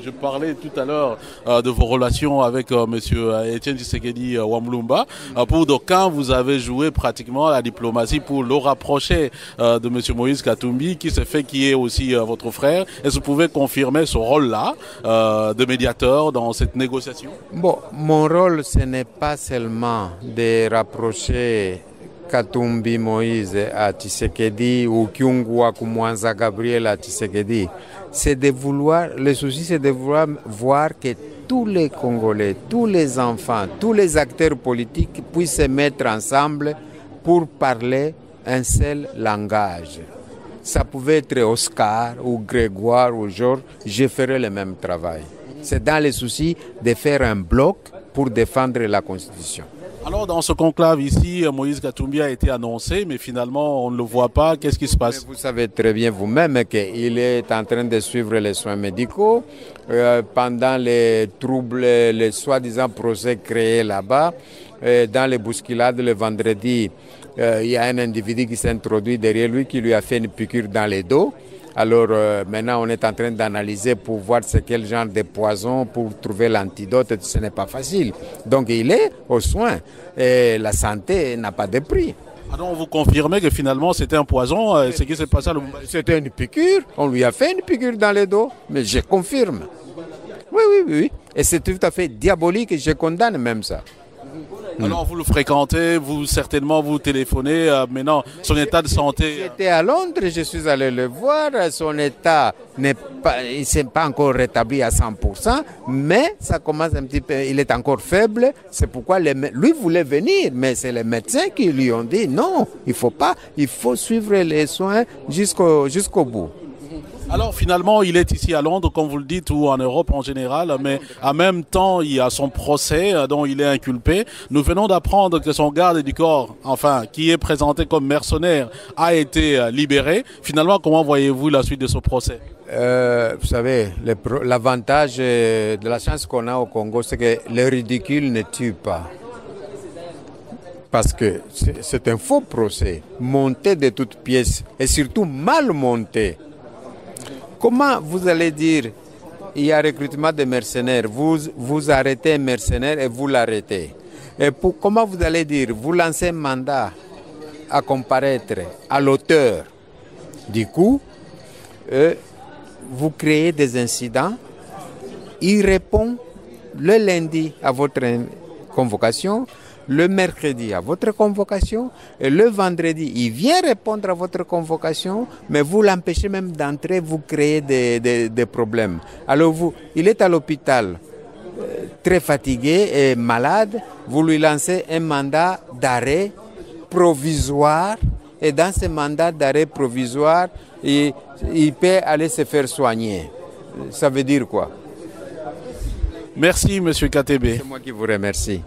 je parlais tout à l'heure de vos relations avec Monsieur Etienne Tshisekedi Wamlumba. Pour d'aucuns, vous avez joué pratiquement la diplomatie pour le rapprocher de Monsieur Moïse Katumbi, qui se fait qui est aussi votre frère. Est-ce que vous pouvez confirmer ce rôle-là de médiateur dans cette négociation? Bon, mon rôle, ce n'est pas seulement de rapprocher Katumbi Moïse à Tshisekedi ou Kyungwa Kumwanza Gabriel à Tshisekedi. C'est de vouloir, le souci c'est de vouloir voir que tous les Congolais, tous les enfants, tous les acteurs politiques puissent se mettre ensemble pour parler un seul langage. Ça pouvait être Oscar ou Grégoire ou Georges, je ferai le même travail. C'est dans le souci de faire un bloc pour défendre la Constitution. Alors dans ce conclave ici, Moïse Katumbi a été annoncé, mais finalement on ne le voit pas. Qu'est-ce qui se passe? Vous savez très bien vous-même qu'il est en train de suivre les soins médicaux pendant les troubles, les soi-disant procès créés là-bas. Dans les bousculades le vendredi, il y a un individu qui s'est introduit derrière lui qui lui a fait une piqûre dans le dos. Alors maintenant, on est en train d'analyser pour voir c'est quel genre de poison pour trouver l'antidote. Ce n'est pas facile. Donc il est aux soins et la santé n'a pas de prix. Alors vous confirmez que finalement c'était un poison, ce qui s'est passé à Lubumbashi? C'était une piqûre, on lui a fait une piqûre dans le dos, mais je confirme. Oui. Et c'est tout à fait diabolique et je condamne même ça. Alors vous le fréquentez, vous certainement vous téléphonez, maintenant son état de santé... J'étais à Londres, je suis allé le voir, son état n'est pas, il ne s'est pas encore rétabli à 100%, mais ça commence un petit peu, il est encore faible, c'est pourquoi lui voulait venir, mais c'est les médecins qui lui ont dit non, il ne faut pas, il faut suivre les soins jusqu'au bout. Alors finalement, il est ici à Londres, comme vous le dites, ou en Europe en général, mais en même temps, il y a son procès dont il est inculpé. Nous venons d'apprendre que son garde du corps, enfin, qui est présenté comme mercenaire, a été libéré. Finalement, comment voyez-vous la suite de ce procès? Vous savez, l'avantage de la chance qu'on a au Congo, c'est que le ridicule ne tue pas. Parce que c'est un faux procès, monté de toutes pièces, et surtout mal monté. Comment vous allez dire il y a recrutement de mercenaires, vous arrêtez un mercenaire et vous l'arrêtez. Et comment vous allez dire vous lancez un mandat à comparaître à l'auteur. Du coup, vous créez des incidents. Il répond le lundi à votre convocation, le mercredi à votre convocation et le vendredi, il vient répondre à votre convocation, mais vous l'empêchez même d'entrer, vous créez des problèmes. Alors il est à l'hôpital, très fatigué et malade, vous lui lancez un mandat d'arrêt provisoire et dans ce mandat d'arrêt provisoire, il peut aller se faire soigner. Ça veut dire quoi? Merci, Monsieur KTB. C'est moi qui vous remercie.